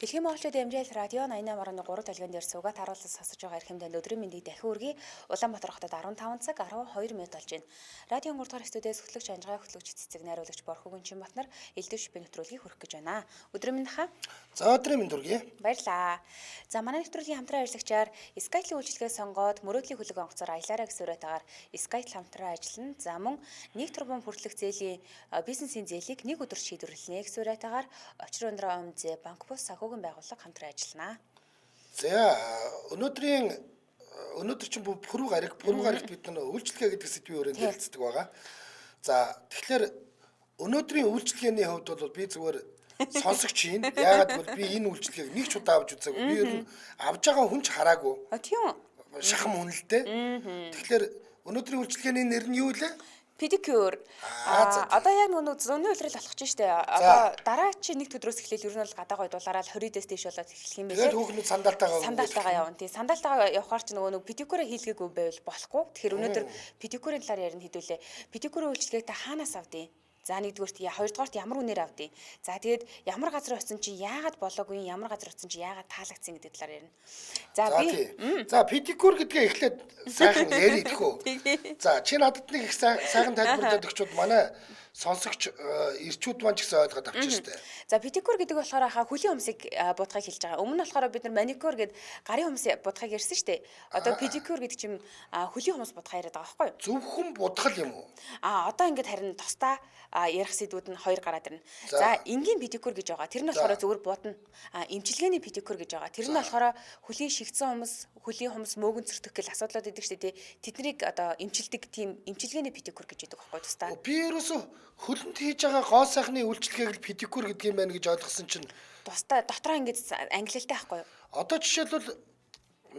Дэлхийн монголчууд амжаал радио 88.3 талгын дээр суугаад харуулсан сонсож байгаа эрхэм танд өдрийн мэндийг дахин үргэе. Улаанбаатар хотод 15 цаг 12 минут болж байна. Радион 3 дугаар студиэс хөтлөгч Анжгаа хөтлөгч цэцэг найруулагч Борхогүн Чинбатнар элдв шипийн нэвтрүүлгийг хүргэх гэж байна. Өдрийн мэнд хаа. За өдрийн мэнд хүргэе. Баярлаа. За манай нэвтрүүлгийн хамтран ажиллагчаар Skytel үйлчилгээ сонгоод мөрөөдлийн хөлөг онгоцоор аялаараа гэсэн уриатаагаар Skytel хамтран ажиллана. За мөн 1 тэрбум хүртэлх зээлийн бизнесийн зээлийг нэг өдөр шийдвэрлэнэ гэсэн уриатаагаар очир ундраа ОМЗ банк бус санхүүгийн байгууллага хамтран ажиллана. За өнөөдөр чинь пүрэв гарагт бид нар үйлчлэгээ гэдэг сэдвийн өрөөнд ярилцдаг байгаа. За тэгэхээр өнөөдрийн үйлчлэгээний хувьд бол би зүгээр сонсогч юм. Яагаад гэвэл би энэ үйлчлэгийг нэг ч удаа авч үзээгүй. Би ер нь авж байгаа хүн ч хараагүй. Тийм үү? Шахам үнэлтэй. Тэгэхээр өнөөдрийн үйлчлэгээний нэр нь юу вэ? Pedicure. Одоо яг нөгөө зуны улирал болох ч штэ. Одоо дараа чи нэг төдрөөс эхлээл ер нь бол гадаа гойдуулаараа 20-ээс дээш болоод эхлэх юм байлээ. Тэгээд хүүхнүүд сандалтаагаа явна. Тийм сандалтаагаа явахаар чи нөгөө pedicure хийлгээгүй байвал болохгүй. Тэгэхээр өнөөдөр pedicure-ийн талаар ярина хэдүүлээ. Pedicure үйлчлэгийг та хаанаас авдیں۔ За нэгдүгürt хоёрдугаарт ямар үнээр авдیں۔ За тэгээд ямар газар очсон чи яагаад болоогүй, ямар газар очсон чи яагаад таалагдсан гэдэг талаар ярина. За pedicure гэдгээ эхлээд сайхан ярих гэхүү. За чи надад нэг их сайхан тайлбарлаад өгчүүд манай сонсогч ирчүүд маань ч гэсэн ойлгоод авчих штэ. За pedicure гэдэг болохоор хаа хөлийн humсыг будахыг хэлж байгаа. Өмнө нь болохоор бид нар manicure гэдэг гарын humс будахыг ярьсан штэ. Одоо pedicure гэдэг чинь хөлийн humс будахаа яриад байгаа байхгүй юу? Зөвхөн будгал юм уу? Одоо ингээд харин тусдаа ярих сэдвүүд нь хоёр гараад ирнэ. За энгийн pedicure гэж байгаа. Тэр нь болохоор зөвхөн будна. Эмчилгээний pedicure гэж байгаа. Тэр нь болохоор хөлийн шигдсэн humс, хөлийн humс мөөгөн цэртэх гэл асуудлууд идэг штэ. Тэднийг одоо эмчилдэг тийм эмчилгээний pedicure гэж байдаг байхгүй юу тусдаа. Би ерөөсө хөлөнд хийж байгаа гоо сайхны үйлчлэгийг л pedicure гэдэг юм байна гэж ойлгосон чинь тусдаа дотроо ингээд англилтай байхгүй юу? Одоо жишээлбэл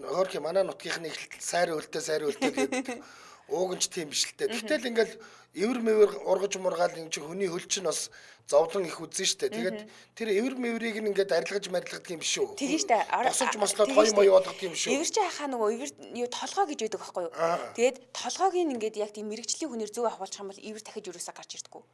өөр манай нутгийнхны эхлэл сайр үлдээ гэдэг ууг нь ч тийм биш л дээ. Гэтэл ингээл эвэр мэвэр ургаж мургаал юм чи хүний хөл чинь бас зовлон их үзэн штэ. Тэгээд тэр эвэр мэврийг ингээд арилгаж марилгадаг юм биш үү? Тийм штэ. Босож мослоод гоё моё болгох юм биш үү? Эвэр чи хаа нөгөө эвэр юу толгой гэж байдаг байхгүй юу? Тэгээд толгойг ингээд яг тийм мэрэгжлийн хүнээр зөв ахуулчих юм бол эвэр дахиж юусаа гарч ирдэггүй.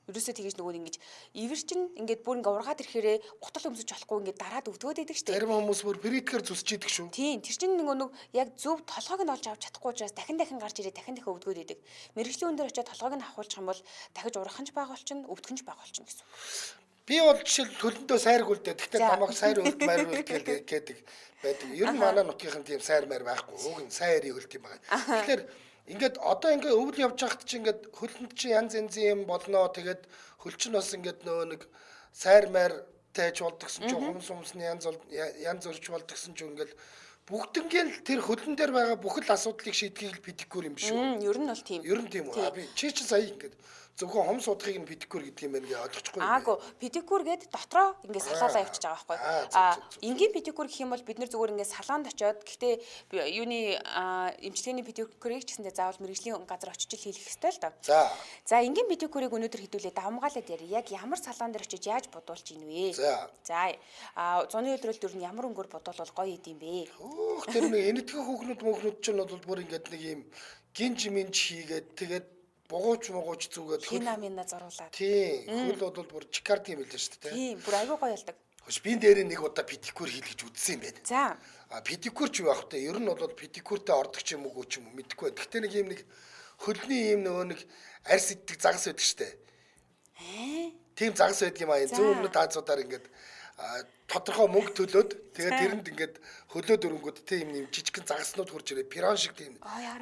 Ерөөсөө тэгэж нөгөө ингэж эвэр чинь ингээд бүр ингээ ургаад ирэхээрээ гутал өмсөж болохгүй ингээд дараад өвдгөөд байдаг штэ. Зарим хүмүүс бүр периткээр зүсч идэг шүү. Тийм, тэр чинь нэг яг зөв толгойг нь олж авч чадахгүй учраас дахин гарч ирээ дахин өвдгөөд байдаг. Мэргэжлийн хүн дээр очиад толгойг нь авахулчих юм бол дахиж урахынч баг болчихно, өвдгөнч баг болчихно гэсэн. Би бол жишээл төлөндөө сайрг үлдээ. Тэгтээ намайг сайр үлд майр үлд гэдэг байдаг. Ер нь манай нутгийнхан тийм сайр майр байхгүй. Уг нь сайрын үлд юм байна. Тэгэхээр ингээд одоо ингээд өвөл явж байхад чи ингээд хөлөнд чи янз янзын юм болно. Тэгээд хөл чинь бас ингээд нөгөө нэг сайр майртай ч болдгсон ч humsны янз урьж болдгсон ч ингээд бүгднгээл тэр хөлөн дээр байгаа бүхэл асуудлыг шийдэхийг pedicure юм биш үү? Ер нь бол тийм. Ер нь тийм үү? Би чи сая ингээд зөвхөн хомс удахыг нь pedicure гэдэг юм байна гэж ойлгочихгүй. Аагүй pedicure гээд дотроо ингээд салаалаа явчихж байгаа байхгүй. Энгийн pedicure гэх юм бол бид нэр зүгээр ингээд салоонд очиод гэхдээ юуны эмчилгээний pedicure-ийг ч гэсэндээ заавал мэргэжлийн газар очиж хийх хэрэгтэй л доо. За энгийн pedicure-ийг өнөөдөр хэдүүлээ давмгаалаад ярив. Яг ямар салоон дээр очиж яаж бодуулж ийн вэ? За зуны өдрөл дөр нь ямар өнгөөр бодуулвал гоё идэм бэ? Тэр нэг энэтхэг хүүхнүүд ч бол бүр ингээд нэг юм гинж минж хийгээд тэгээд богооч зүгээд хинамина зоруулаад. Тийм. Хөл бол бүр чикард юм билээ шүү дээ. Тийм. Бүр аягүй гоё ялдаг. Хош би дээр нэг удаа pedicure хийлгэж үзсэн юм байна. За. Pedicure ч юу байх вэ? Ер нь бол pedicure-тэй ордог ч юм уу ч юм уу мэдэхгүй байна. Гэхдээ нэг юм нэг хөлний юм нөгөө нэг арьс иддэг загас байдаг шүү дээ. Тийм загас байдаг юм аа. Зүүн өмнөд Азиудаар ингээд тодорхой мөнгө төлөөд тэгээд тэрэнд ингээд хөлөө дөрөнгүүд тийм юм жижигхэн загаснууд хурж ирээ пирон шиг тийм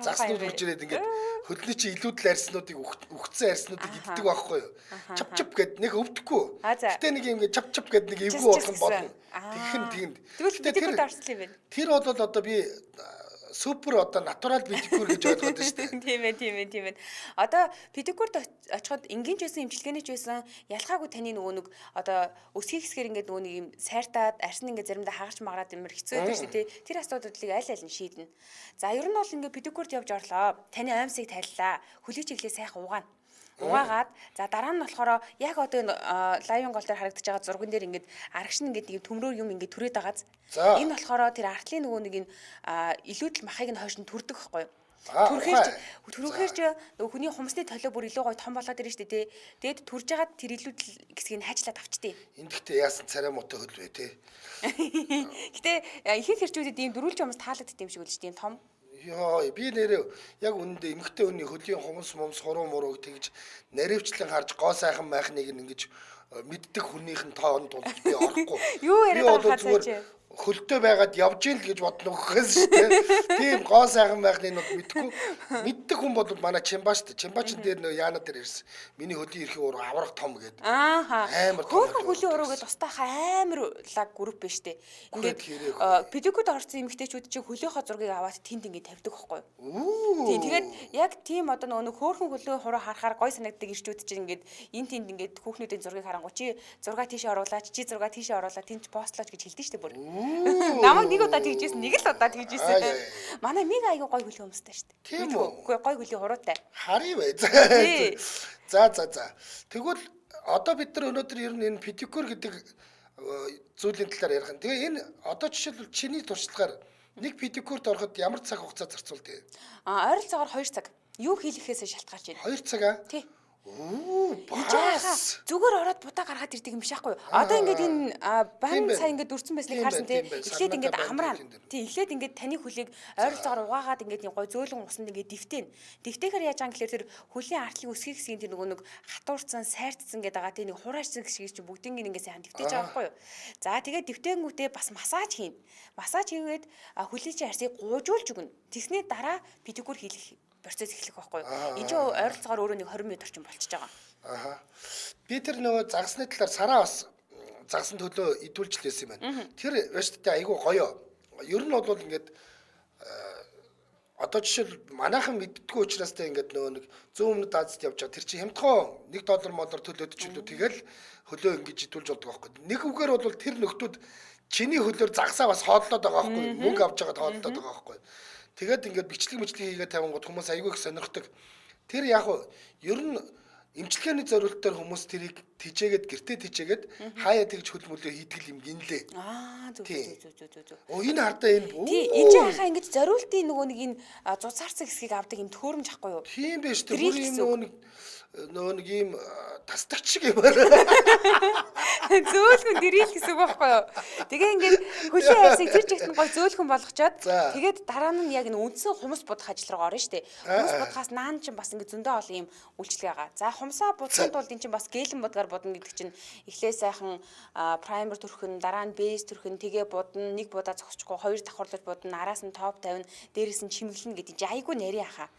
загаснууд хурж ирээд ингээд хөлний чи илүүдл арьснуудыг үхсэн арьснуудыг иддэг байхгүй юу чап гэд нэг өвдөхгүй гэтээ нэг юм ингээд чап гэд нэг эвгүй болгон болно тэгэх. Тэгвэл тэр бол одоо би супер одоо натурал pedicure гэж ойлгоод байна шүү дээ. Тийм ээ. Одоо pedicure-д очиход энгийн ч байсан эмчилгээний ч байсан ялгаагүй таны нөгөө нэг одоо өсгий хэсгээр ингээд нөгөө нэг юм сайртаад арьс нь ингээд заримдаа хагарч магараад юмэр хэцүү байдаг шүү дээ. Тэр асуудлыг аль нь шийднэ. За ер нь бол ингээд pedicure-д явж орлоо. Таны аимсыг тайллаа. Хөлийг чиглээ сайхан угаана. Угаагаад за дараа нь болохоор яг одоо энэ лайвын гол дээр харагдаж байгаа зурган дээр ингээд арагш нь ингээд нэг төмрөөр юм ингээд түрээд байгааз. Энэ болохоор тэр артлын нөгөө нэг энэ илүүдэл махыг нь хойш нь түрдэг байхгүй юу? Түрхээрч нөгөө хүний хумсны толио бүр илүү гоё том болоод ирнэ шүү дээ. Тэгэд түрж ягаад тэр илүүдэл хэсгийг хайчлаад авчдээ. Энд гэхдээ яасан царай муутай хөл вэ те. Гэтэ ихэнх хэрчүүдэд ийм дөрвөлж юмс таалагддаг юм шиг үлж тийм том. Йоо би нэрээ яг үнэндээ эмгхтэй хүний хөлийн хумс момс хуруу муруу тэгж наривчлан харж гоо сайхан майхныг ингэж мэддэг хүнийх нь тоонд болж би орохгүй. Юу яриад байгаа хацаач. Хөлтөө байгаад явж ийн л гэж бодно гэхээс шүү дээ. Тийм гоо сайхан байхныг нь мэдхгүй. Мэддэг хүн бол манай Чимба шүү дээ. Чимбачин дээр нөө яана дээр ирсэн. Миний хөлийн эрхийн уруу авраг том гэдэг. Амар том. Хөлийн уруу гэдэг тустайхаа амар лаг групп биш дээ. Ингээд педикуд орсон эмэгтэйчүүд чинь хөлийнхөө зургийг аваад тэнд ингээд тавьдаг байхгүй юу? Тийм тэгээд яг тийм одоо нөгөө хөөхөн хөлийн хуруу харахаар гой санагддаг ирчүүд чинь ингээд энэ тэнд ингээд хүүхнүүдийн зургийг харангуй чи зураг тийшээ оруулаач чи зураг тийшээ оруулаад тэнд постлооч гэж хэлдэг шүү дээ бүр. Намайг нэг удаа тэгжсэн, нэг л удаа тэгжсэн. Манай миг аяга гой хөлийн хүмүүстэй шүү дээ. Тийм үү? Үгүй гой хөлийн хуруутай. Харъя бай. За. Тэгвэл одоо бид нар өнөөдөр ер нь энэ педикюр гэдэг зүйлийн талаар ярих нь. Тэгээ энэ одоо жишээлбэл чиний туршлагаар нэг педикюрт ороход ямар цаг хугацаа зарцуулдаг? Ойролцоогоор 2 цаг. Юу хийлгэхээс шалтгаалж байна. 2 цаг аа? Тий. Бас зүгээр ороод будаа гаргаад ирдэг юм шаахгүй юу? Одоо ингээд энэ бан цаа ингээд дүрцэн байсныг харсан тий. Эхлээд ингээд амраа. Тий, эхлээд ингээд таны хөлийг ойролцоогоор угаагаад ингээд гой зөөлөн усанд ингээд дэвтэн. Дэвтэхээр яаж байгаа гэхээр тэр хөлийн артлын өсгий хэсгийн тэр нөгөө нэг хатуурцсан, сайрцсан гэдэг байгаа тий нэг хураачсан хэсгийг чи бүгдийг ингээд сайхан дэвтэж байгаа байхгүй юу? За тэгээд дэвтэнгүүтээ бас массаж хийн. Массаж хийгээд хөлийн чи арсыг гуйжуулж өгнө. Тэгсний дараа педикюр хийх процесс эхлэх байхгүй юу? Энд чинь ойролцоогоор өөрөө нэг 20 минут орчим болчихж байгаа. Би тэр нөгөө загсны талаар сараа бас загсан төлөө идүүлж лээсэн юм байна. Тэр вэшттэй айгүй гоё. Ер нь бол ингээд одоо жишээл манайхан мэддэггүй учраас тэ ингээд нөгөө нэг зүүн өмнөд Азид явж байгаа. Тэр чинь хямдхан $1 төлөөд ч үлээ тэгэл хөлөө ингэж идүүлж болдог байхгүй. Нэг үгээр бол тэр нөхдүүд чиний хөлөөр загсаа бас хооллоод байгаа байхгүй. Мөнгө авч байгаа хооллоод байгаа байхгүй. Тэгээд ингээд бичлэг хийгээд тавингууд хүмүүс айгүй их сонирхдаг. Тэр яг ер нь эмчилгээний зорилтоор хүмүүс тэрийг тижээгээд гэртээ тижээгээд хаяа тэгж хөлмөлөө хийдэг юм гинлээ. Зүг. Энэ хардаа энэ бүү. Тий, энэ ч хаа ингэж зориултын нөгөө нэг энэ зузаарсан хэсгийг авдаг юм төөрөмж ахгүй юу? Тийм биш үү? Бүр юм нөгөө нэг ийм тасдагч шиг юм байна. Зөөлхөн дэрэл гэсэн үг байхгүй юу? Тэгээ ингээд хөлийн хайрсыг тэр чигт нь гой зөөлхөн болгочоод тэгээд дараа нь яг н үндсэн хумс будах ажил руу орно шүү дээ. Хумс будахаас наан чинь бас ингээд зөндөө олон юм үйлчлэг байгаа. За хумсаа будахын тулд эн чинь бас гэлэн будгаар будна гэдэг чинь эхлээ сайхан праймер төрхөн, дараа нь бейс төрхөн, тэгээ будна, нэг будаа зогсчихгүй, хоёр давхарлаж будна, араас нь топ тавина, дээрээс нь чимэглэнэ гэдэг чинь айгүй нарийн хаа.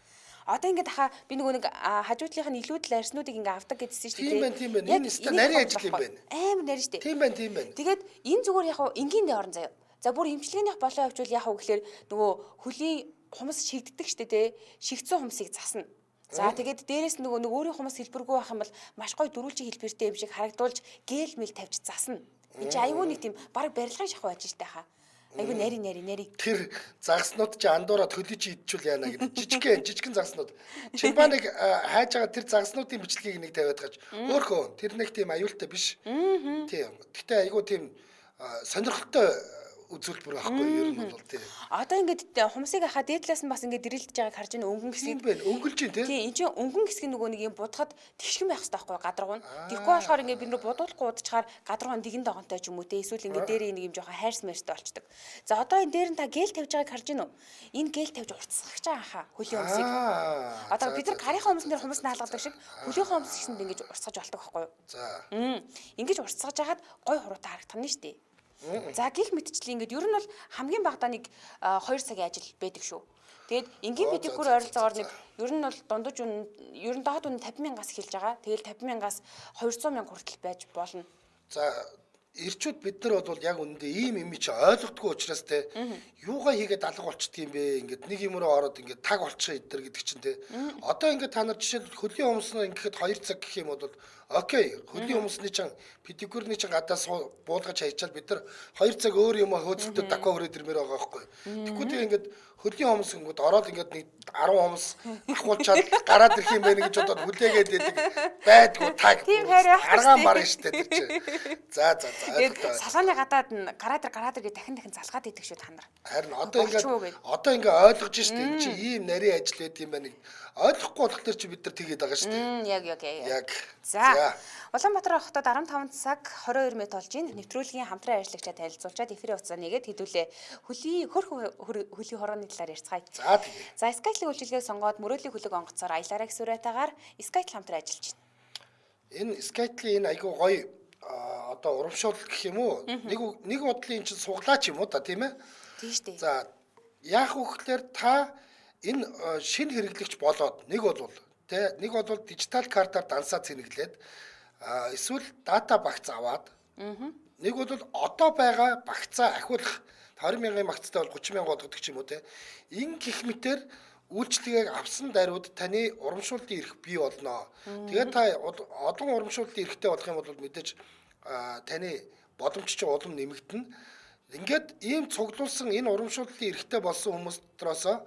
Одоо ингээд хаа би нөгөө нэг хажуудлынх нь илүүдл арснуудыг ингээд авдаг гэдсэн шүү дээ. Тийм байна. Энэ өстө нарийн ажил юм байна. Амар нарийн шүү дээ. Тийм байна. Тэгээд энэ зүгээр яг энгийн дээр орон заяа. За бүр эмчилгээнийх болоо явуул яг гэхээр нөгөө хөлийн хумс шигддэг шүү дээ. Шигдсэн хумсыг засна. За тэгээд дээрээс нөгөө нэг өөрийн хумс хэлбэргүй байх юм бол маш гоё дөрүүлжийн хэлбэртэй юм шиг харагдуулж гээл мэл тавьж засна. Энд чи аюу нэг тийм баг барилгын шахуу ажиж тайхаа. Айгу нари. Тэр загснууд чи андуураад хөлий чи идчихвэл яана гэдэг жижигхэн загснууд. Чимбаныг хайж байгаа тэр загснуудын бичлэгийг нэг тавиад гаж. Өөрхөө тэр нэг тийм аюултай биш. Тийм. Гэтэ айгу тийм сонирхолтой үзүүлбэр байхгүй ер нь бол тийм. Одоо ингээд хумсыг хаа дээдлээс нь бас ингээд дэрэлдэж байгааг харж байна өнгөн хэсгийг. Тийм байна. Өнгөлж юм тийм. Тийм энэ чинь өнгөн хэсэг нөгөө нэг юм будахад тэгшгэн байх хэрэгтэй байхгүй гадаргуу нь. Тэгэхгүй болохоор ингээд бид нэр будуулахгүй удачаар гадаргуу нь дэгэн догонтой ч юм уу те эсвэл ингээд дээр нэг юм жоохон хайрс мэрстэй болчдөг. За одоо энэ дээр нь та гээл тавьж байгааг харж байна уу? Энэ гээл тавьж уртсгаж байгаа хаа хөлийн хумсыг. Одоо бид нар гарийнхаа хумсан дээр хумс наалгадаг шиг хөлийн хумс гэсэнд ингээд уртсгаж болдог байхгүй юу? За. Ингээд уртсгаж хагаад гой хуруутай харагдах нь шүү дээ. За гих мэдчлээ ингээд ер нь бол хамгийн багадаа нэг 2 цагийн ажил байдаг шүү. Тэгээд энгийн педикюр ойролцоогоор нэг ер нь бол дундаж ер нь доод үн 50,000-аас эхэлж байгаа. Тэгэл 50,000-аас 200,000 хүртэл байж болно. За ирчүүд бид нар бол яг үнэндээ ийм чи ойлгохгүй учраас те юугаа хийгээд алга болчдөг юм бэ? Ингээд нэг юм руу ороод ингээд таг болчих эдэр гэдэг чинь те. Одоо ингээд та нар жишээл хөлийн хумснаа ингээд 2 цаг гэх юм бол Окей, хөлийн хүмүүсний чинь педикюрний чинь гадаа буулгаж хайчаад бид нар 2 цаг өөр юм хөөцөлтөд даква хүрээд ирмээр байгаа байхгүй. Тэгвэл тийм ингээд хөлийн хүмүүс ингээд ороод ингээд нэг 10 хүмүүс ахуулчаад гараад ирэх юм байна гэж бодоод хүлээгээд байдаг байдгүй таг. Аргаан барна штэ тэр чинь. За. Салгааны гадаад гараад иргээ дахин залгаад идэх шүү та нар. Харин одоо ингээд ойлгож штэ энэ чи ийм нарийн ажил байт юм байна. Ойлгохгүй болохоор чи бид нар тэгээд байгаа штэ. Яг. За. Улаанбаатар хотод 15 цаг 22 минут болж байна. Нэвтрүүлгийн хамтран ажиллагчаа танилцуулчаад эфирийн хугацаа нэгээд хэдүүлээ хөлийн хорооны талаар ярьцгаая. За тийм. За, Skytel үйлчилгээг сонгоод мөрөөдлийн хөлөг онгоцоор аялаараа гэсүрэтагаар Skytel хамтран ажиллаж байна. Энэ Skytel-ийн энэ айгүй гоё одоо урамшуул гэх юм уу? Нэг бодлын чинь суглаач юм уу та тийм ээ? Тийм шүү дээ. За, яах вэ гэхээр та энэ шинэ хэрэглэгч болоод нэг бол дижитал картаар дансаа цэнэглээд эсвэл дата багц аваад нэг бол одоо байгаа багцаа ахиулах 20,000 багцтай бол 30,000 болгодог ч юм уу те. Ин гих мэтэр үйлчлэгийг авсан даруйд таны урамшууллын эрх бий болно. Тэгээд та одон урамшууллын эрхтэй болох юм бол мэдээж таны боломж чинь улам нэмэгдэнэ. Ингээд ийм цуглуулсан энэ урамшууллын эрхтэй болсон хүмүүс дотроос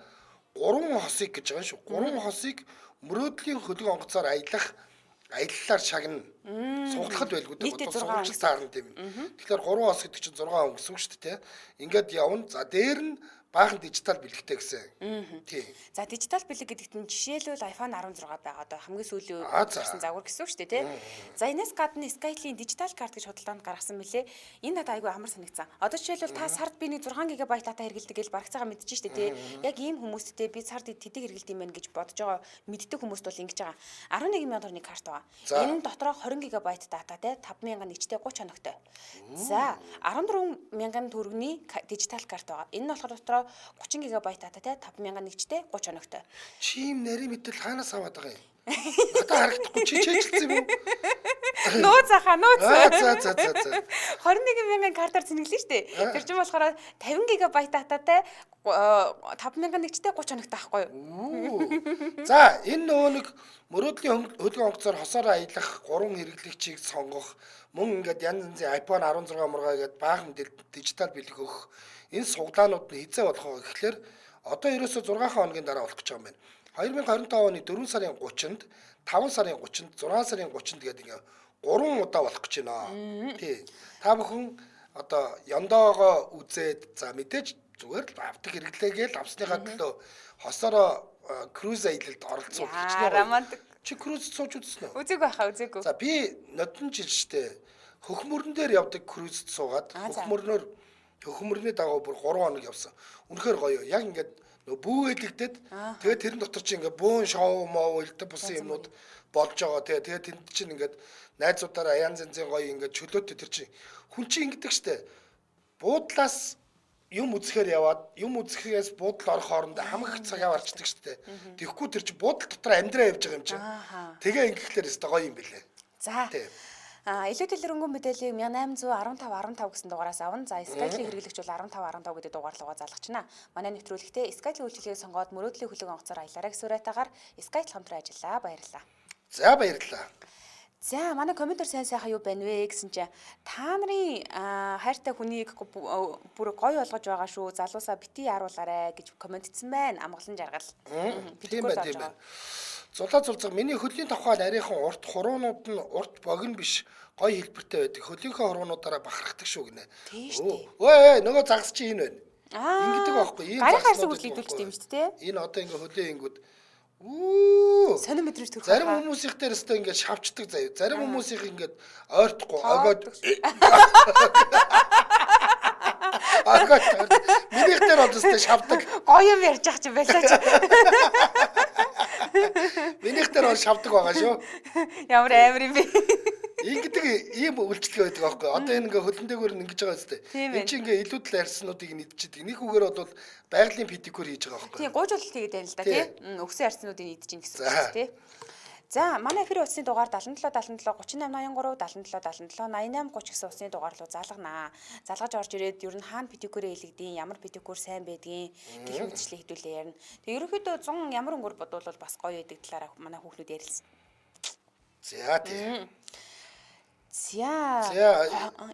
3 хосыг гэж байгаа шүү. 3 хосыг мөрөөдлийн хөлөг онгоцоор аяллаар шагна. Суглахад байлгүй дээ. Сугалж таарна тийм. Тэгэхээр 3 хос гэдэг чинь 6 он гэсэн үг шүү дээ. Ингээд явна. За дээр нь баахан дижитал бэлэгтэй гэсэн. Тийм. За, дижитал бэлэг гэдэгт нь жишээлбэл iPhone 16 байгаа одоо хамгийн сүүлийн гарсан загвар гэсэн үг шүү дээ, тий. За, энэс гадна Skytel-ийн дижитал карт гэж худалдаанд гаргасан мөлий. Энэ надад айгүй амар санагдсан. Одоо жишээлбэл та сард би нэг 6 GB дата хэрэглэдэг гэж барагцаагаа мэдчихэж шүү дээ, тий. Яг ийм хүмүүстэй би сард тэдэг хэрэглэдэг юм байна гэж бодож байгаа мэддэг хүмүүст бол ингэж байгаа. 11,000 төгрөгийн карт байгаа. Энэ дотроо 20 GB дататай 5,000 нэгжтэй 30 хоногтой. За, 14,000 төгрөгийн дижитал карт байгаа. Энэ нь болохоор дотроо 30 GB дататай 5,000 нэгжтэй 30 хоногтой. Чи юм нарийн мэтэл хаанаас аваад байгаа юм? Надад харагдахгүй чи чэйжлсэн юм уу? Нууц. За. 21,000 картаар цэнэглэн штэ. Тэр чинь болохоор 50 GB дататай 5,000 нэгжтэй 30 хоногтой байхгүй юу? За, энэ нөгөө нэг мөрөөдлийн хөлөг онгоцоор хосоор аялах 3 хэрэглэгчийг сонгох, мөн ингээд янз янзын iPhone 16 мургаа гээд баахан дижитал бэлэг өгөх энэ суглаанууд нь хизээ болох вэ гэхлээр одоо ерөөсөө 6 хоногийн дараа болох гэж байгаа юм байна. 2025 оны 4 сарын 30-нд, 5 сарын 30-нд, 6 сарын 30-нд гэдэг ингээ 3 удаа болох гэж байна. Тий. Та бүхэн одоо яндоогоо үзээд за мэдээж зүгээр л авдаг хэрэглээгээл авсныхаа төлөө хосороо круиз аялалд оролцох гэж байна. Чи круиз сууж үзсэн үү? Үзээгүй. За би нодон жил штэ хөхмөрн дээр явдаг круизд суугаад хөхмөрний дагуу бүр 3 хоног явсан. Үнэхээр гоё. Яг ингээд нөгөө бүүэлэгдэд тэгээд тэрэн дотор чи ингээд бөөн шоу моо илтэ бусан юмнууд болж байгаа. Тэгээд тэнд чинь ингээд найзуудаараа янз янзын гоё ингээд чөлөөтэй тэр чи хүн чи ингэдэг штэ. Буудлаас юм үзэхээр яваад юм үзэхээс буудал орох хоорондоо хамаг цагаа барчдаг штэ. Тэгэхгүй тэр чи буудал дотор амьдраа явж байгаа юм чи. Тэгээ ингэхлээр өстой гоё юм бэлээ. За. Илүү дэлгэрэнгүй мэдээллийг 1815 гэсэн дугаараас авна. За, Skytel хэрэглэгч бол 15 гэдэг дугаарлуугаа залгачна. Манай нэвтрүүлэгтээ Skytel үйлчилгээг сонгоод мөрөөдлийн хөлөг онгоцоор аялаараа гэсүрэтагаар Skytel хамтран ажиллаа. Баярлалаа. За, баярлалаа. За, манай комментор сайхан юу байна вэ гэсэн чинь та нарын хайртай хүнийг бүр гоё болгож байгаа шүү. Залуусаа бити яруулаарэ гэж комментцсэн байна. Амгалан жаргал. Тийм байна. Зулаа миний хөлийн тухай нарийнхан урт хуруунууд нь урт богино биш гоё хэлбэртэй байдаг. Хөлийнхөө хуруунуудаараа бахархдаг шүү гинэ. Тийм шүү дээ. Өө нөгөө загас чи энэ байна. Ингэдэг байхгүй. Ийм загас үйлдвэрлэдэг юм шүү дээ. Энэ одоо ингээ хөлийн ингүүд сонир мэдрэмж төрөх. Зарим хүмүүсийнх дээр өстой ингээ шавчдаг заяа. Зарим хүмүүсийнх ингээ ойртохгүй огоод минийх дээр одостой шавдаг. Гоё юм ярьж ах чи байлаа чи. Минийх дээр бол шавдаг байгаа шүү. Ямар амар юм бэ? Ингэдэг ийм үйлчлэг байдаг байхгүй. Одоо энэ ингээ хөлн дээгүүр нь ингэж байгаа үстэй. Энд чинь ингээ илүүдл арьснуудыг нийтчихэд нэг үгээр бол байгалийн педикюр хийж байгаа байхгүй. Тийм, гуйжуулалт хийгээд байна л да тий. Өгсөн арьснуудыг нийтж ин гэсэн үг тий. За, манай эфир утасны дугаар 77 77 3883 77 77 88 30 гэсэн утасны дугаар руу залганаа. Залгаж орж ирээд ер нь хаана педикюрээ илэгдэв, ямар педикюр сайн байдгийг гэх мэтчлээ хэдүүлээ ярина. Тэг ерөнхийдөө 100 ямар өнгөр бодвол бас гоё байдаг талаараа манай хүүхнүүд ярилцсан. За тий. За.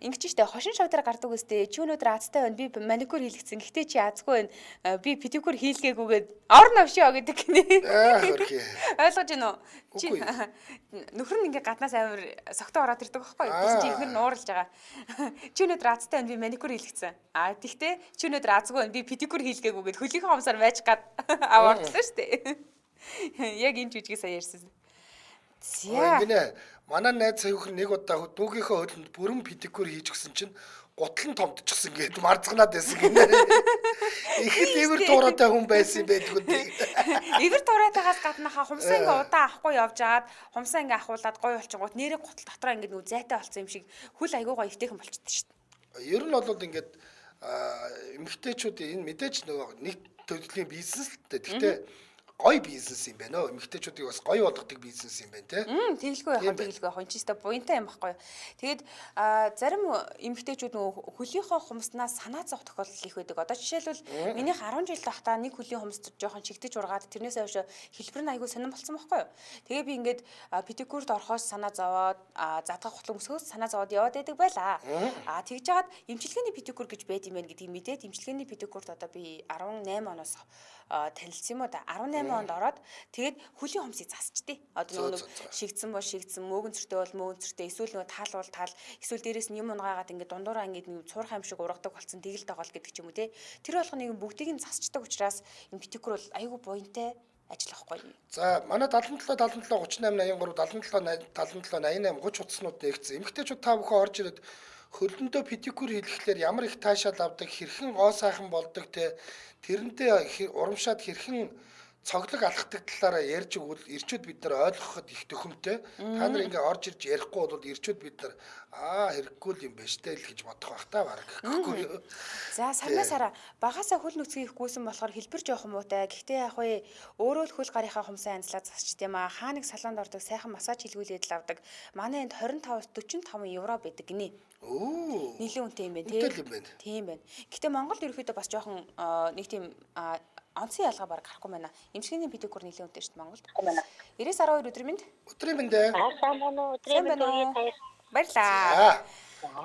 Ингэж штэ хошин шав дээр гардаг үстэй. Чи өнөөдөр азтай байна. Би маникюр хийлгэсэн. Гэхдээ чи азгүй байна. Би педикюр хийлгээгүйгээд орно авшиа гэдэг гинэ. Хөрхий. Ойлгож байна уу? Чи нөхөр нь ингээ гаднаас амар согтоо ороод ирдэг байхгүй юу? Тэгсэн чи ихнэр нь ууралж байгаа. Чи өнөөдөр азтай байна. Би маникюр хийлгэсэн. Тэгтээ чи өнөөдөр азгүй байна. Би педикюр хийлгээгүйгээд хөлийнхөө хомсоор байж гад аваардлаа штэ. Яг энэ жүжигээ сая ярьсан. Ингэнэ. Манай найз саяхан нэг удаа дүүгийнхээ хөлөнд бүрэн педикюр хийж өгсөн чинь гутал нь томдчихсан гээд марцганаад байсан гинэ. Их л ивэр туураатай хүн байсан юм байдгүй. Ивэр тураатайгаас гаднахаа хумсаа ингээ удаа авахгүй явж агаад хумсаа ингээ ахуулаад гоё болчихгоот нэрээ гутал дотроо ингээ нүү зайтай болсон юм шиг хөл айгуугаа өвтэйхэн болчихсон шүү дээ. Ер нь бол ингээд эмэгтэйчүүд энэ мэдээж нөгөө нэг төрлийн бизнес л дээ. Гэхдээ гоё бизнес юм байна. Эмэгтэйчүүдийг бас гоё болгодог бизнес юм байна те. Тэгэлгүй яах вэ? Тэгэлгүй яах вэ? Чи өстө буянтай юм байхгүй юу? Тэгээд зарим эмэгтэйчүүд нөгөө хөлийнхөө хумснаас санаа зовх тохиолдол их байдаг. Одоо жишээлбэл минийх 10 жил тахтаа нэг хөлийн хумсд жоохон чигтэж ургаад тэрнээс хойш хэлбэр нь айгүй сонирн болсон байхгүй юу? Тэгээ би ингээд педикюрт орохоос санаа зовоод задгах хутлан өсгөөс санаа зовоод яваад байдаг байлаа. Тэгж жагаад эмчилгээний педикюр гэж байд юм байна гэдгийг мэдээд эмчилгээний педикюрт одоо би 18 оноос танилцсан юм уу да 18 онд ороод тэгээд хөлийн хумсыг засчдээ. Одоо нөгөө шигдсэн бол шигдсэн, мөөгөн цэртэй бол мөөгөн цэртэй, эсвэл нөгөө таал бол таал, эсвэл дээрээс нь юм унгаагаад ингээд дундуураа ингээд нэг цуурх юм шиг ургадаг болсон тэгэл тоглол гэдэг ч юм уу те. Тэр болгоныг бүгдийг нь засчдаг учраас энэ педикюр бол айгүй буянтай ажил واخгүй. За манай 77 38 83 77 77 88 30 утаснууд нэгцсэн. Эмэгтэйчүүд та бүхэн орж ирээд хөлөндөө педикюр хийлгэхээр ямар их таашаал авдаг, хэрхэн гоо сайхан болдог те тэрнтэй урамшаад хэрхэн цоглог алхдаг талаараа ярьж өгвөл ирчүүд бид нар ойлгоход их төхөмтэй. Та нар ингээ орж ирж ярихгүй бол ирчүүд бид нар хэрэггүй юм байна штэ л гэж бодох бах та баг. За сарнасараа багасаа хөл нүцгий ихгүйсэн болохоор хэлбэр жоох муутай. Гэхдээ яг вэ өөрөө л хөл гарынхаа хумсаа анзлаад засчт юм аа. Хаа нэг салонд ордог сайхан массаж хийлгүүлээд л авдаг. Манай энд 25-аас 45 евро байдаг гинэ. Нийлэн үнэтэй юм байна тийм байна. Гэхдээ Монголд ерөөхдөө бас жоохон нэг тийм онцгой ялгаа баг гарахгүй байна. Эмчилгээний педикюр нийлэн үнэтэй шүү дээ Монголд. 90-12 өдрийн мэнд. Өдрийн мэнд ээ. Өдрийн мэнд. Баярлаа.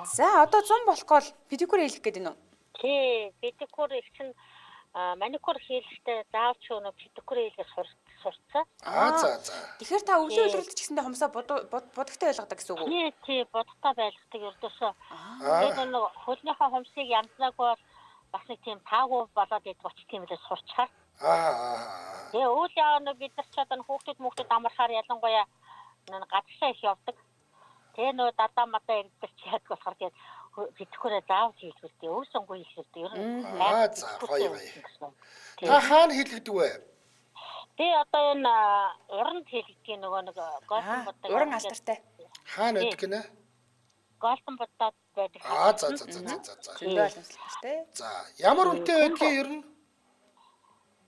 За одоо 100 болохгүй педикюр хийх гээд байна уу? Тий, педикюр их чинь маникюр хийлэхдээ заавч өнө педикюр хийлгээс сурцсан. За. Тэгэхээр та өвлийн үйлрэлт ч гэсэндээ хумсаа будагтай байлгадаг гэсэн үг үү? Тий, будагтай байлгадаг ердөөсөө. Тэгээд нэг хөлнийхөө хумсыг янзлаагүй бол бас нэг тийм таагүй болоод идэх тийм л сурчаар. Тэгээ үйл яваа бид нар ч одоо хүүхдүүд амархаар ялангуяа гадагшаа их явдаг. Тэгээ нөө дадаа мадаа ирдэг ч яадаг болохоор тэгээд педикюрээ заавал хийлгүүлдэг. Өвсөнгөө хийлгүүлдэг. Ер нь за гоё. Та хаана хийлгдэг вэ? Тэгээ одоо энэ уранд хийлгдэг нөгөө нэг голтон бодог. Уран алдартай. Хаана байдаг гинэ? Голтон бодод байдаг. За. Зөндөө ойлгомжтой тий. За, ямар үнэтэй байдгийг ер нь?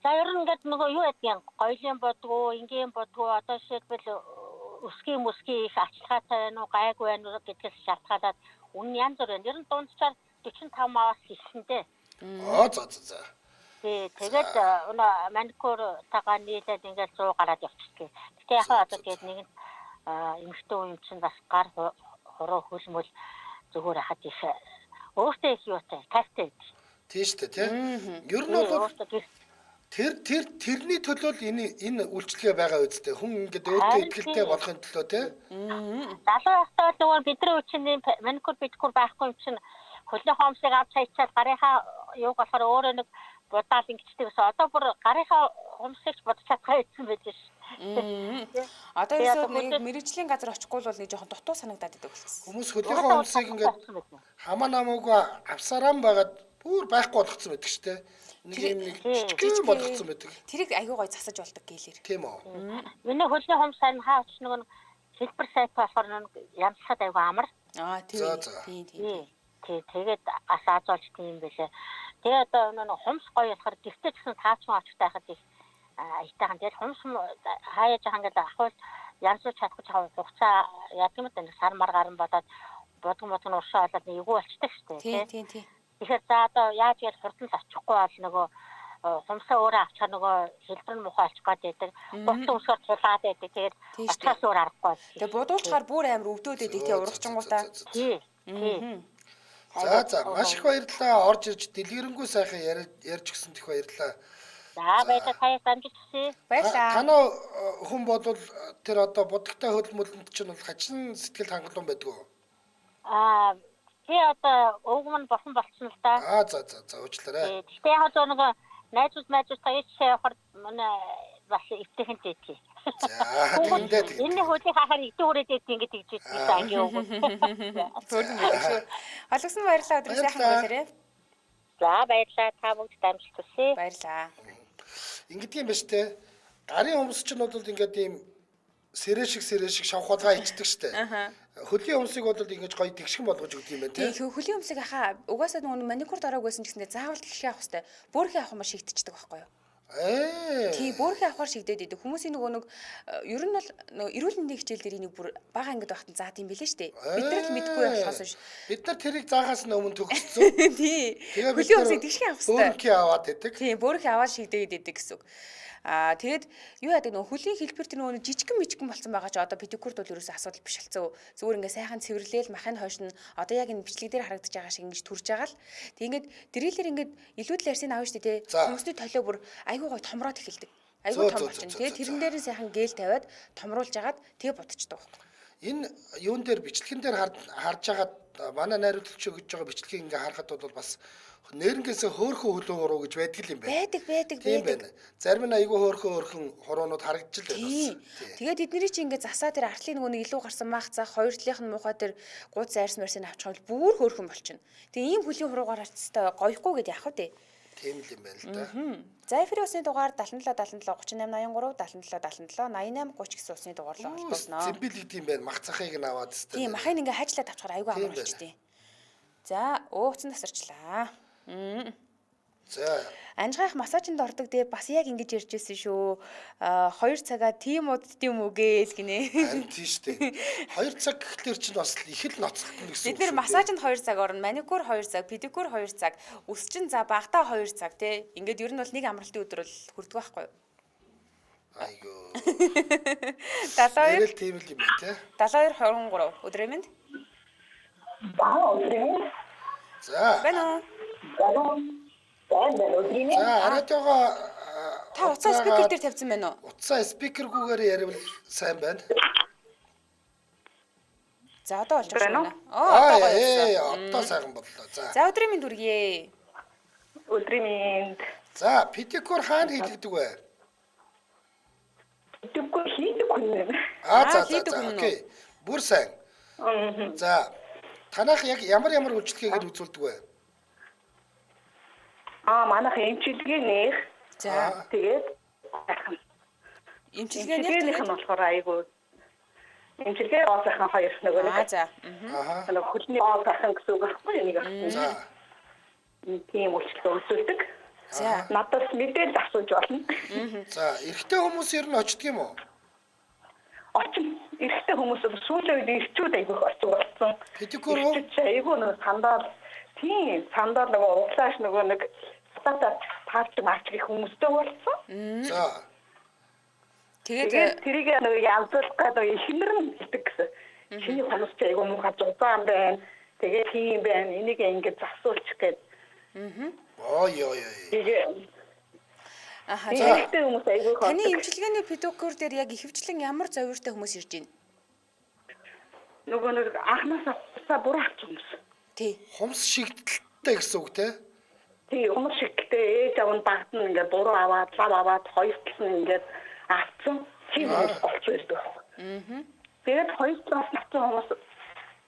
За ер нь ингээд нөгөө юу байдгийг гоёлын бодгоо, ингийн бодгоо одоо жишээлбэл өсгийн их ачлахаатай байна уу, гайгүй байна уу гэдгээс шалтгаалаад үнэн янз бүр байна. Ер нь дунджаар 45-аас ихсэндээ. За. Тэгээд маникюр тагаа нийлээд ингээд 100 гараад явчихдаг. Гэтэ яг одоо тэгээд нэг нь эмэгтэй хүн чинь бас гар хороо хөлмөл зүгээр хахад их өөртөө их юутай кайфтай. Тийм шүү дээ тий. Ер нь бол тэрний төлөө л энэ үйлчлэгээ байгаа үстэй. Хүн ингээд өөртөө ихтэй болохын төлөө тий. Залуу байхдаа нөгөө бидний үчиний маникюр педикюр байхгүй юм чинь хөлний хомсыг авч хайчаад гарынхаа юуг болохоор өөрөө нэг будаал ингэжтэй байсан. Одоо бүр гарынхаа хомсыг бодож чадхаа ийсэн байж ш. Одоо ерөөсөө нэг мэрэгжлийн газар очихгүй бол нэг жоохон дутуу санагдаад идэг болсон. Хүмүүс хөлийнхөө хомсыг ингээд хамаа намаагүй авсараа байгаад бүр байхгүй болгоцсон байдаг шүү дээ. Нэг жижиг болгоцсон байдаг. Тэрийг аягүй гой засаж болдог гэлэр. Тийм үү. Миний хөлний хомс сайн хаач нэг хэлбэр сайтай болохоор янзлахад аягүй амар. Тийм. Тэгээд асаажуулж тийм байлаа. Тэгээ одоо нэг хомс гоё болохоор гэртээ ч гэсэн таачмаа очтой хахад их айтайхан. Тэгээд хомс хаяа жахан гэдэг ахвал янзлуулж чадахгүй жахан хугацаа яадаг юм бэ? Сар мар гарын болоод бодгон уршаа болоод нэг эвгүй болчдаг шүү дээ. Тийм. Тэгэхээр за одоо яаж яаж хурдан л очихгүй бол нөгөө хумсаа өөрөө авчихаа нөгөө хэлбэр нь мухаа алчих гээд байдаг. Бут өсгөр тулаад байдаг. Тэгээд очихоос өөр аргагүй. Тэгээ будуулчаар бүр амар өвдөөд байдаг тий урагчингуудаа. Тий. За маш их баярлалаа. Орж ирж дэлгэрэнгүй сайхан ярьж гисэн их баярлалаа. За баярлалаа таяа амжилт хүсье. Баярлалаа. Танаа хүн бодвол тэр одоо будагтай хөдөлмөрлөнд чинь бол хачин сэтгэл хангалуун байдаг уу? Тий одоо өвгөн босон болчихсон л да. За уучлаарай. Гэхдээ яг нөгөө найзууд ээжээ явахаар манай бас өвтөхийн зээтэй. За тэгээд энэ хөлийг хахаар идэ хүрээд идэх ингэж тэгж байсан анги өвгөн. Төрөн байдаг шүү. Олгосон баярлалаа өдрөө сайхан өнгөрөөрэй. За баярлалаа та бүгд амжилт хүсье. Баярлалаа. Ингэдэг юм ба штэ. Гарын humс чинь бол ингээд ийм сэрэ шиг шавхуулгаа ичдэг штэ. Хөлийн humсыг бол ингэж гоё тэгшгэн болгож өгд юм байна тий. Тийм хөлийн humсыг ахаа угаасаа нөгөө маникюрд ороог байсан ч гэсэндээ заавал тэгшээ авах хэрэгтэй. Бөөрхий авах юм шигдчихдэг байхгүй юу? Тийм бөөрхий авахар шигдээд идэв. Хүмүүсийн нөгөө нэг ер нь бол эрүүл мэндийн хичээл дээр энийг бүр бага ангид байхад заад юм билээ штэ. Бид нар л мэдгүй болохоос биш. Бид нар тэрийг заагаас өмнө төгссөн. Тийм. Хөлийн humсыг тэгшээ авах хэрэгтэй. Бөөрхий аваад идэг. Тийм бөөрхий аваад шигдээд идэг гэсэн үг. Тэгээд юу яадаг нөгөө хөлийн хэлбэр тэр нөгөө жижигэн болсон байгаа ч одоо педикюрд бол ерөөсөө асуудал биш болсон. Зүгээр ингээ сайхан цэвэрлээл махын хойш нь одоо яг энэ бичлэг дээр харагдаж байгаа шиг ингэж түрж байгаа л. Тэгээд дриллэр ингээд илүүдл ярьсан аав штэ тий. Хүмүүсний толио бүр айгүй гой томроод эхэлдэг. Айгүй том болчихно. Тэгээд тэрэн дээр нь сайхан гээл тавиад томруулж агаад тэгээ бодчихдог байхгүй. Энэ юун дээр бичлэгэн дээр харж агаад манай найруулагч өгж байгаа бичлэгийг ингээ харахад бол бас нэрнгээсээ хөөхөн хөлөө уруу гэж байдаг юм байна. Байдаг. Зарим нь айгүй хөөхөн хуруунууд харагдаж л байна. Тэгээд эдний чинь ингээд засаа тэр артлын нөгөө нэг илүү гарсан маах цаа хоёр талынх нь муухай тэр гуц арьсмарсыг авчих бол бүр хөөхөн болчихно. Тэгээ ийм хөлийн хуруугаар харцтай гоёхгүй гэд яах вэ? Тийм л юм байна л да. За эфирийн усны дугаар 77 38 83 77 88 30 гэсэн усны дугаарлаа холбоосноо. Зэмбил гэдэг юм байна. Мах цахыг нь аваад тест. Тийм махыг ингээ хайжлаад авчихаар айгүй амар болчтой. За ууцсан тасарчлаа. За анжгаах массажинд ордог дээ бас яг ингэж ярьжсэн шүү. 2 цагаа тийм уддсан юм уу гээл гинэ. Тийм шүү дээ. 2 цаг гэхлээр чинь бас их л ноцтолно гэсэн. Бид нэр массажинд 2 цаг орно, маникюр 2 цаг, педикюр 2 цаг, үс чин за багтаа 2 цаг тий. Ингээд ер нь бол нэг амралтын өдөр бол хүрдэг байхгүй юу? Айгөө. 72 тийм л юм байна тий. 72 23 өдрийн минь. За. Бэнэ. За, радиого та уцаа спикер дээр тавьсан байна уу? Уцаа спикергүүгээр ярил сайн байна. За одоо болж байна. Одоо сайхан боллоо. За өдрийн минь дүргье. Өдрийн минь. За, педикюр хаана хийдэг вэ? Педикюр хийдэг хүн. За. Окей. Бүр сайн. За. Танах яг ямар үйлчлэгээр үзүүлдэг вэ? Манайх эмчилгээнийх. За. Тэгээд эмчилгээнийх нь болохоор айгуу эмчилгээ оосайхан хоёр нөгөө нэг. За. Хөлний оосайхан гэсэн үг байхгүй нэг. За. Тийм үйлчлэг үзүүлдэг. За. Надаас мэдээлэл асууж болно. За, эрэгтэй хүмүүс ер нь очдөг юм уу? Очин эрэгтэй хүмүүс сүүлийн үед ирчүүд айгүйх очиж болсон. Педикюр уу? Айгүй нэг сандал нөгөө углааш нөгөө нэг статат таарч марч гэх хүмүүстэй болсон. За. Тэгээд тэрийг нөгөө янзлах гэдэг ихнэр нь гэдэг гэсэн. Чиний хүмүүс ч айгүй муу хажуузаан байна. Тэгээд тийм байна. Энийг ингэж засуулчих гээд. Ой. Эрэгтэй хүмүүс айгүй хоо. таны эмчилгээний педикюр дээр яг ихэвчлэн ямар зовиртой хүмүүс ирж байна? Нөгөө нэг анхнаасаа хуцаа буруу авчих хүмүүс. Тий. Хумс шигдэлттэй гэсэн үг те? Тий, хүмүүс шигдэлтэй ээж аваа багт нь ингээд буруу аваад, лав аваад, хоёр талаас нь ингээд авцсан. Тийм хүмүүс болчихсон байдаг. Тэгээд хоёр талаас нь авсан хүмүүс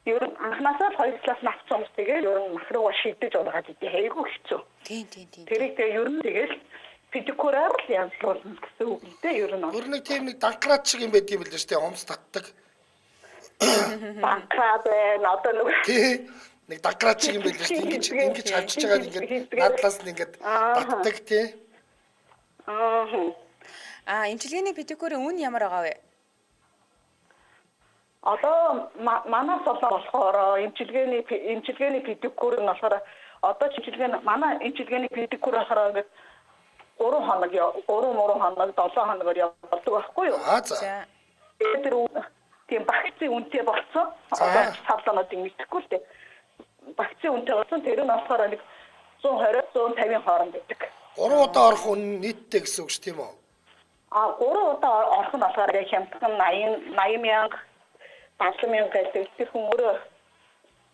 ер нь анхнаасаа хоёр талаас нь авсан хүмүүс тэгээд ер нь мах руугаа шигдэж унгаад идэв. Айгүй хэцүү. Тийм. Тэрийг тэгээ ер нь тэгэл педикюраар л янзлуулна гэсэн үг дээ ер нь. Гөр нэг тийм нэг данкрат шиг юм байт юм л дээ штэ хумс татдаг. Банкрад байна одоо нэг Тий. Нэг данкрат шиг юм байл штэ ингэж хавчиж байгаа ингээд надлаас нь ингээд татдаг тий. Эмчилгээний педикюрийн үн ямар байгаа вэ? Одоо манаас болохоор эмчилгээний педикюр нь болохоор одоо манай эмчилгээний педикюр болохоор ингээд 3 хоног 3 хоног 7 хоногор явдаг байхгүй юу? За. Тэр тийм багцын үнэтэй болсон. Одоо савланууд ингэхгүй л дээ. Багцын үнэтэй болсон. Тэр нь болохоор нэг 120 150-ын хооронд байдаг. 3 удаа орох үн нийтдээ гэсэн үг шүү тийм үү? 3 удаа орох нь болохоор хямдхан 80 мянга 70 мянга гэдэг тэр хүн өөрөө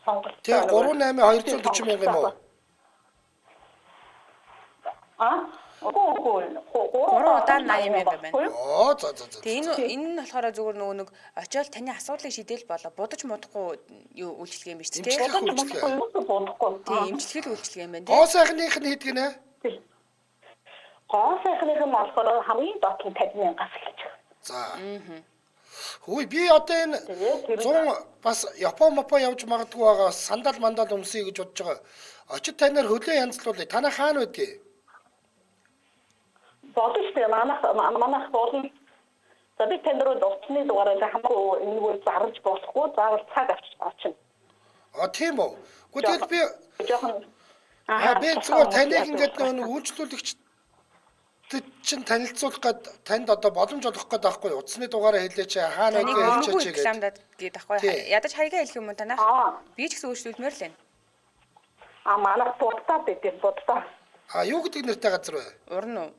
сонголт. Тэгээ 3-8 240 мянга юм уу? Үгүй. 3 удаа 80 мянга байна. За. Тэгээ энэ нь болохоор зүгээр нөгөө нэг очиод таны асуудлыг шийдээл болоо будаж модохгүй юу үйлчлэг юм биш үү? Тийм эмчилгээл үйлчлэг юм байна тийм. Гоо сайхных нь хийдэг нэ? Гоо сайхных нь болохоор хамгийн доод нь 50 мянгаас эхэлж байгаа. За. Хөөе би одоо энэ 100 бас Япон явж магадгүй байгаа сандал мандал өмсөе гэж бодож байгаа. Очид танаар хөлөө янзлуулъя. Танаа хаана байдгийг? Бодчихтэй манайх болно. За би тань руу дуусны дугаараа хамаагүй энэгээр зарж болохгүй заавал цаг авчина. Тийм үү. Гэхдээ би жоохон би зүгээр таныг ингээд нэг үйлчлүүлэгч чинь танилцуулах гээд танд одоо боломж олгох гээд байхгүй утасны дугаараа хэлээч хаана гэж хэлчихэж рекламадад гээд байхгүй. Ядаж хаягаа хэлэх юм уу танаа? Би ч гэсэн үйлчлүүлмээр л байна. Манайх будтаа гэдэг будтаа. Юу гэдэг нэртэй газар вэ? Уран уу?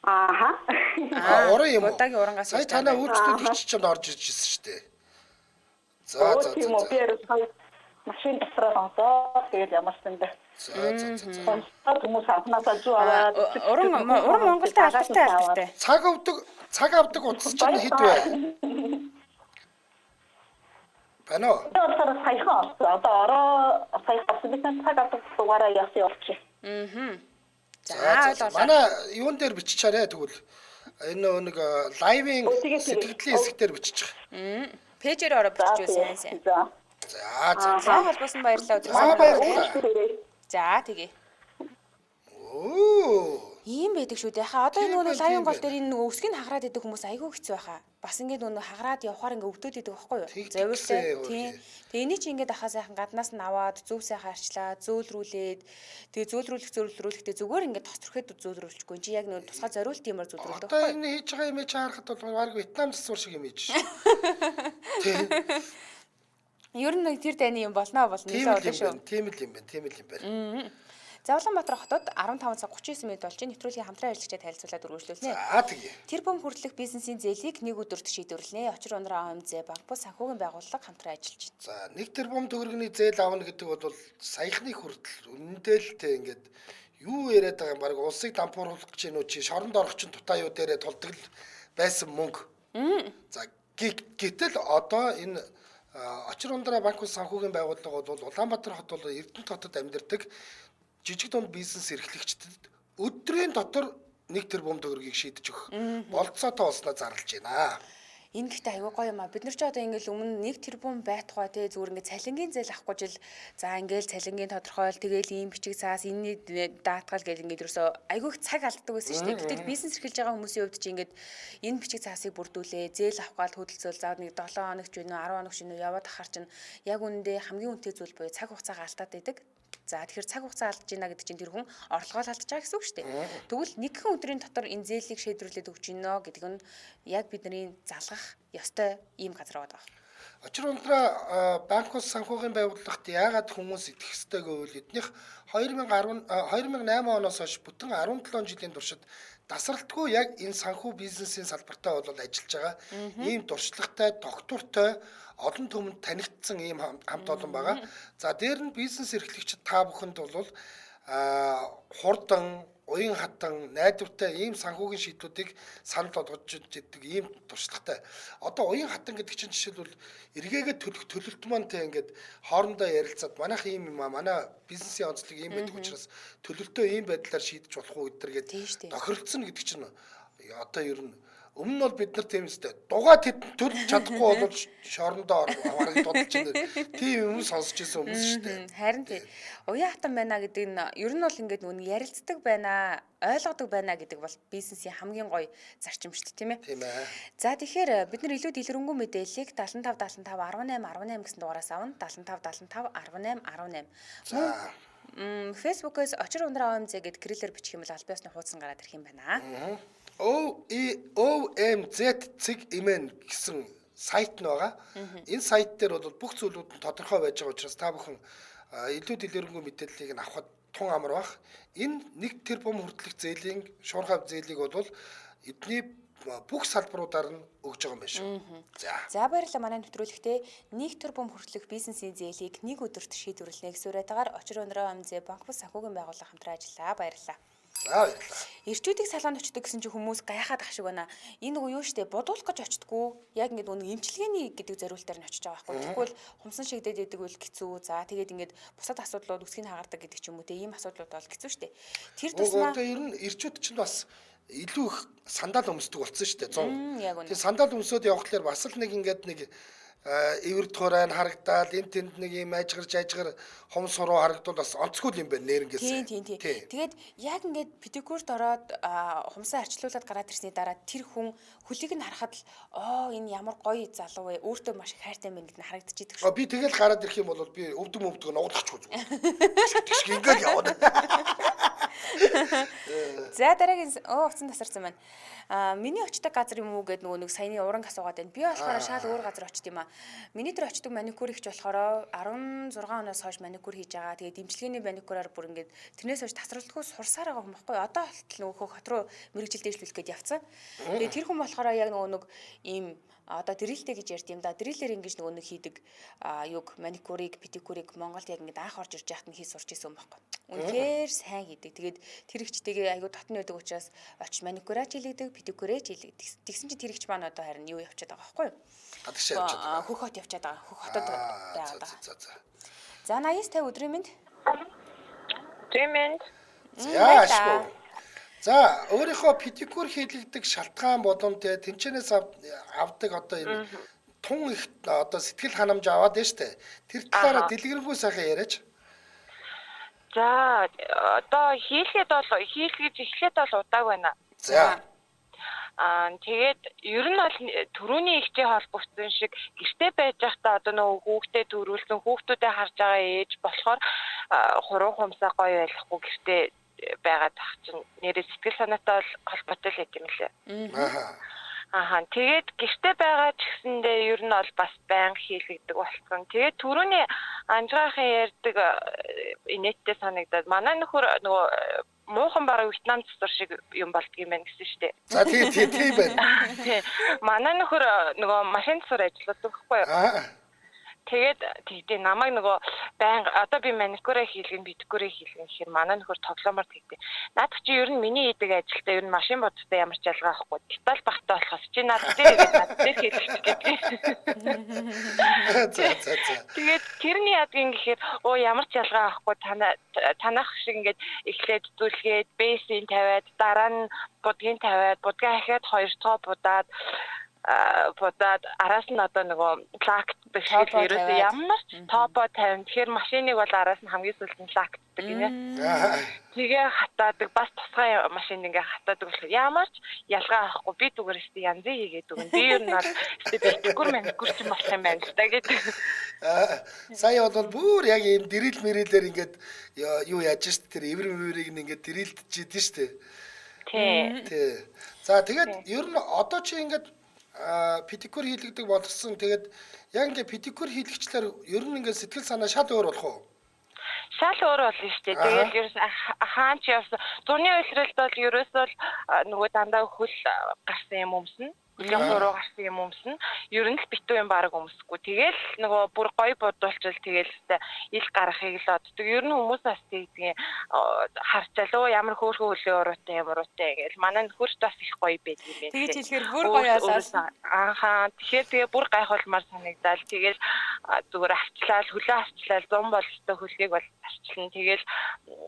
Уран юм уу? Будагийн урангаас сая танаа үйлчлүүлэгч чинь орж иржсэн шүү дээ. За. Тийм үү, би машин дотроо онцоо тэгээд ямарсан бэ. За. Хүмүүс анхнаасаа зүү аваад уран Монголда алдартай. Цаг авдаг утас чинь хэд вэ? Бано. Одоо саяхан одоо саяхан цаг авдаг дугаараа явуулчих. За манай юун дээр биччихаарэ тэгвэл энэ нэг лайвын сэтгэлийн хэсэг дээр биччих. Пэйжээр ороо биччихвээ сайн. За. Холбоосон баярлалаа. За тэгээ. Ийм байдаг шүү дээ. Одоо энэ нөгөө лайвын гол дээр энэ нөгөө өсгийг хаграад идэх хүмүүс айгүй хэцүү байхаа. Бас ингээд нөгөө хаграад явахаар ингээд өвдөд идэг байхгүй юу? Завирлаа. Тийм. Тэгээ энийг чи ингээд ахаа сайхан гаднаас нь аваад зөв сайхан арчлаа, зөөлрүүлээд тэгээ зөөлрүүлэхдээ зүгээр ингээд тосроход зөөлрүүлчихгүй. Чи яг нөгөө тусгай зориулт юмар зөөлрүүлдэг байхгүй юу? Одоо энэ хийж байгаа юм чи харахад бол баг Вьетнам засвар шиг юм ийж шүү. Тийм. Ер нь тэр таны юм болно нэлээ болно шүү. Тийм л юм байна. За Улаанбаатар хотод 15 цаг 39 минут болж нэвтрүүлгийн хамтран ажиллагчид танилцуулаад үргэлжлүүлнэ. За тэгье. Тэр бом хүртэлх бизнесийн зээлийг нэг өдөрт шийдвэрлэнэ. Очир ундраа ОМЗ банк бус санхүүгийн байгууллага хамтран ажиллаж байна. За 1 тэрбум төгрөгийн зээл авна гэдэг бол саяхны хүртэл үнэндээ л тэ ингээд юу яриад байгаа юм баг улсыг дампууруулах гэж нөө чи шоронд орох чинь тутаа юу дээрээ тулдаг л байсан мөнгө. За гэтэл одоо энэ очир ундраа банк бус санхүүгийн байгууллага бол Улаанбаатар хот бол Эрдэнэт хотод амьдардаг жижиг дунд бизнес эрхлэгчдэд өдрийн дотор 1 тэрбум төгрөгийг шийдэж өгөх болцоотой болсноо зарлж байна. Энэ гэхдээ аюу гоё юм а. Бид нар ч одоо ингээл өмнө 1 тэрбум байтугай те зүгээр ингээд цалингийн зээл авахгүй жил за ингээл цалингийн тодорхойл тэгэл ийм бичиг цаас энэний даатгал гэл ингээд ерөөсөө аюух цаг алддаг байсан шүү дээ. Гэтэл бизнес эрхэлж байгаа хүмүүсийн хувьд чи ингээд энэ бичиг цаасыг бүрдүүлээ, зээл авах гал хөдөлсөөл заавал нэг 7 хоног ч вэ 10 хоног ч вэ яваад ахаар чинь яг үүндээ хамгийн үнэтэй зүйл буюу цаг хугацаагаа алдаад байдаг. За тэгэхээр цаг хугацаа алдаж байна гэдэг чинь тэр хүн орлогоо алдаж байгаа гэсэн үг шүү дээ. Тэгвэл нэгэн өдрийн дотор энэ зээлийг шийдвэрлээд өгч гинэ гэдэг нь яг бидний залгах ёстой ийм газар байгаа. Очир ундраа банк ус санхүүгийн байгууллагт яагаад хүмүүс итгэх ёстой гэвэл эднийх 2008 оноос хойш бүтэн 17 жилийн туршид тасралтгүй яг энэ санхүү бизнесийн салбартаа бол ажиллаж байгаа. Ийм дуршлагтай, доктортой олон түмэнд танигдсан ийм хамт олон байгаа. За дээр нь бизнес эрхлэгчид та бүхэнд бол хурдан, уян хатан, найдвартай ийм санхүүгийн шийдлүүдийг санал болгож иддэг ийм туршлагатай. Одоо уян хатан гэдэг чинь жишээлбэл эргээгээ төлөх төлөлт маань те ингээд хоорондоо ярилцаад манайх ийм юм аа, манай бизнесийн онцлог ийм байдаг учраас төлөлтөө ийм байдлаар шийдэж болох уу гэдэргээд тохиролцсон гэдэг чинь одоо ер нь өмнө нь бол бид нар тийм үстэй дугаа төлж чадахгүй бол шорондоо аваарыг дуудаж байна. Тийм юм сонсч ирсэн хүмүүс шүү дээ. Харин тийм. Уян хатан байна гэдэг нь ер нь бол ингээд нүг ярилцдаг байна, ойлгодог байна гэдэг бол бизнесийн хамгийн гоё зарчим шүү дээ, тийм ээ. Тийм ээ. За тэгэхээр бид нар илүү дэлгэрэнгүй мэдээллийг 75 18 18 гэсэн дугаараас авна. 75 75 18 18. Facebook-ээс очир ундраа OMZ гэд кириллээр бичих юм бол аль биесны хуудсан гараад ирэх юм байна. OMZ гэсэн сайт нь байгаа. Энэ сайт дээр бол бүх зүйлүүд нь тодорхой байж байгаа учраас та бүхэн илүү дэлгэрэнгүй мэдээллийг нь авахд тун амар бах. Энэ 1 тэрбум хүртэлх зээлийн шуурхай зээлийг бол эдний бүх салбаруудаар нь өгж байгаа юм байна шүү. За баярлалаа манай нэвтрүүлэгтээ 1 тэрбум хүртэлх бизнесийн зээлийг нэг өдөрт шийдвэрлэнэ гэсэн үрэтэйгээр очир ундраа OMZ банк бус санхүүгийн байгууллага хамтран ажиллаа. Баярлалаа. Ирчүүдийг салон очдог гэсэн чинь хүмүүс гайхаад ах шиг байна. Энэ нөгөө юу штэ бодуулах гэж очдгоо. Яг ингээд нөгөө эмчилгээний гэдэг зориултаар нь очиж байгаа байхгүй. Тэгвэл хумсан шигдээд идэг үл хэцүү. За тэгээд ингээд бусад асуудлууд үсгийг хаагардаг гэдэг ч юм уу те. Ийм асуудлууд бол хэцүү штэ. Тэр тусмаа ер нь ирчүүд чинь бас илүү их сандал өмсдөг болсон шүү дээ 100. Тэгээ Яг сандал өмсөд явхлаар бас л нэг ингээд нэг эвэр туурайн харагдаад энэ тэнд нэг юм ажгар хом суруу харагдвал бас онцгүй юм байна нэрнгээсээ. Тийм. Тэгээд яг ингээд педикюрт ороод хумсаа арчлуулад гараад ирсний дараа тэр хүн хөлийг нь харахад л энэ ямар гоё залуу вэ? Өөртөө маш их хайртай байна гэдг нь харагдчихийдэг шүү. Би тэгэл гараад ирэх юм бол би өвдөг нуугдчихгүй зүгээр. Тэгш ингээд яваад. За дараагийн уцан тасарсан байна. Миний очдог газар юм уу гэд нөгөө нэг саяны уранг асуугаад байна. Би болохоор шал өөр газар очт юм аа. Миний тэр очдог маникюр ихч болохоор 16 оноос хойш маникюр хийж байгаа. Тэгээд дэмжлэгээний маникюраар бүр ингээд тэрнээс хойш тасралтгүй сурсаар байгаа юм баггүй. Одоо болтол нөгөө хот руу мэрэгжил дэвшлүүлэх гээд явцсан. Тэгээд тэр хүн болохоор яг нөгөө нэг ийм одоо дрилтэй гэж ярьд юм да. Дриллэр ингэж нөгөө нэг хийдэг юг маникюрыг, педикюрыг Монголд яг ингэж анх орж ирж яхад нь хий сурч исэн юм баггүй. Үнэхээр сайн хийдэг. Тэгээд тэр ихчтэйгээ аягүй татны байдаг учраас очиж маникюраач хийлэгдэг, педикюрээч хийлэгдэг. Тэгсэн чинь тэр ихч маань одоо харин юу явчихад байгаа байхгүй юу? Гадагшаа явчихад байгаа. Хөх хот явчихад байгаа. Хөх хотод байгаад байгаа. За 80-50 өдрийн мэнд. Тэмэнд. За За өөрийнхөө педикюр хийлэгдэг шалтгаан болон тэнцэнээс авдаг одоо энэ тун их одоо сэтгэл ханамж аваад байна штэ. Тэр талаараа дэлгэрэнгүй сайхан яриач. За одоо хийлгээд эхлээд бол удааг байна. За. Тэгээд ер нь бол төрөүний ихтэй холбогдсон шиг гэртээ байж байхдаа одоо нөгөө хүүхдэд төрүүлсэн хүүхдүүдэд харж байгаа ээж болохоор хуруу хумсаа гоё байлахгүй гэртээ байгаад тах чинь нэрээ сэтгэл санаатай бол холбоотой л юм лээ. Тэгээд гэртээ байгаа ч гэсэндээ ер нь бол бас байнга хийлэгдэг болсон. Тэгээд түрүүний анжгаахын ярьдаг инээдтэй санагдаад манай нөхөр нөгөө муухан бараг Вьетнам цэцэр шиг юм болдгийм байх гэсэн шүү дээ. За тийм байна. Манай нөхөр нөгөө машин цэцэр ажилладаг байхгүй юу? Тэгээд намайг нөгөө байн одоо би маникюраа хийлгэн педикюраа хийлгэн гэхээр манай нөхөр тоглоомор тэгдэг. Наадах чи ер нь миний хийдэг ажилдаа ер нь машин бодтой ямар ч ялгаа авахгүй. Деталь багтаа болохоос чи над дээр хийлгэж гэдэг. Тэгээд тэрний ядгийн гэхээр ямар ч ялгаа авахгүй танах шиг ингээд эхлээд зүлгээд бейсийн тавиад дараа нь будгийн тавиад будгаа ахиад хоёр дахь бодаад араас нь одоо нөгөө лакт бэхэл ерөөсөө ямар ч топо 50. Тэгэхээр машиныг бол араас нь хамгийн сүүлд нь лактдаг гинэ. Тэгээ хатаадаг бас тусгай машин ингээ хатаадаг болохоор ямар ч ялгаа авахгүй би түгээрээс янзын хийгээд өгөн. Би ер нь бол педикюр маникюр ч болох юм байна л да гэдэг. Сая бол бүр яг ийм дэрил мэрэлээр ингээд юу яаж штэ тэр эвэр ингээд дэрилдэж идэв штэ. Тий. За тэгээд ер нь одоо чи ингээд педикюр хийлэгдэг болсон. Тэгээд яг ингээ педикюр хийлэгчлэр ер нь ингээ сэтгэл санаа шал өөр болох уу? Шал өөр болно шүү дээ. Тэгээд ерөөс хаан ч явсан. Зуны уйлралд бол ерөөсөө нөгөө дандаа хөл гарсан юм өмснө. Хөлийн хуруу гарсан юм өмснө. Ер нь л битүү юм баг өмсөхгүй. Тэгэл нөгөө бүр гоё бодуулчил тэгэл ил гарахыг л оддаг. Ер нь хүмүүс бас тэгдэг харчаал ямар хөөрхөн хөлийн уруутай ямар уруутай гэж манай нөхөрт бас их гоё байдаг юм байна. Тэгэж хэлэхээр бүр гоё болоо. Тэгэхээр бүр гайхуулмаар санагдал. Тэгэл зүгээр авчлал хөлөө авчлал 100 болтой хөлгийг бол авчлаа. Тэгэл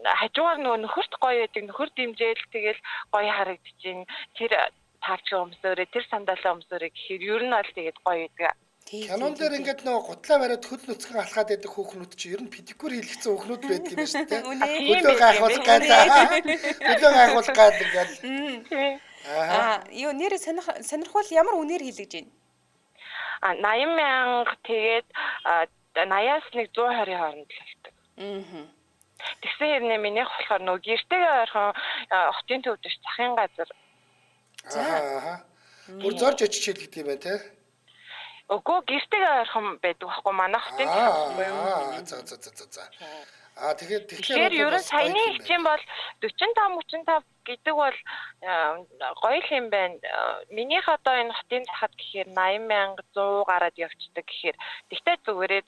хажуугаар нөгөө нөхөрт гоё байдаг. Нөхөр дэмжээл тэгэл гоё харагдчихээн. Тэр тавч өмсөөрэ тэр сандалаа өмсөөрэ гэхээр ер нь бол тэгээд гоё байдаг. Канон дээр ингээд нөгөө гутлаа бариад хөл нүцгэн алхаад байдаг хүүхнүүд чи ер нь педикюр хийлгэсэн хүүхнүүд байдаг юм шүү дээ. Хөлөө гайхуулах гээд ингээд. Юу нэр сонирхол ямар үнээр хийлгэж байна? 80,000 тэгээд 80-аас 120 хооронд л болдог. Тэгсэн хэрнээ минийх болохоор нөгөө гэртэйгээ ойрхон хотын төвд ш захын газар. Аа. Бүр зорж очиж хэл гэдэг юм байна те. Үгүй гэртэйгээ ойрхон байдаг байхгүй манай хотын төвд. За. Тэгэхээр тэгэхээр ерөн саяны хэмжээ бол 45 гэдэг бол гоё л юм байна. Минийх одоо энэ хотын захад гэхээр 80,100 гараад явцдаг гэхээр тэгтээ зүгээр.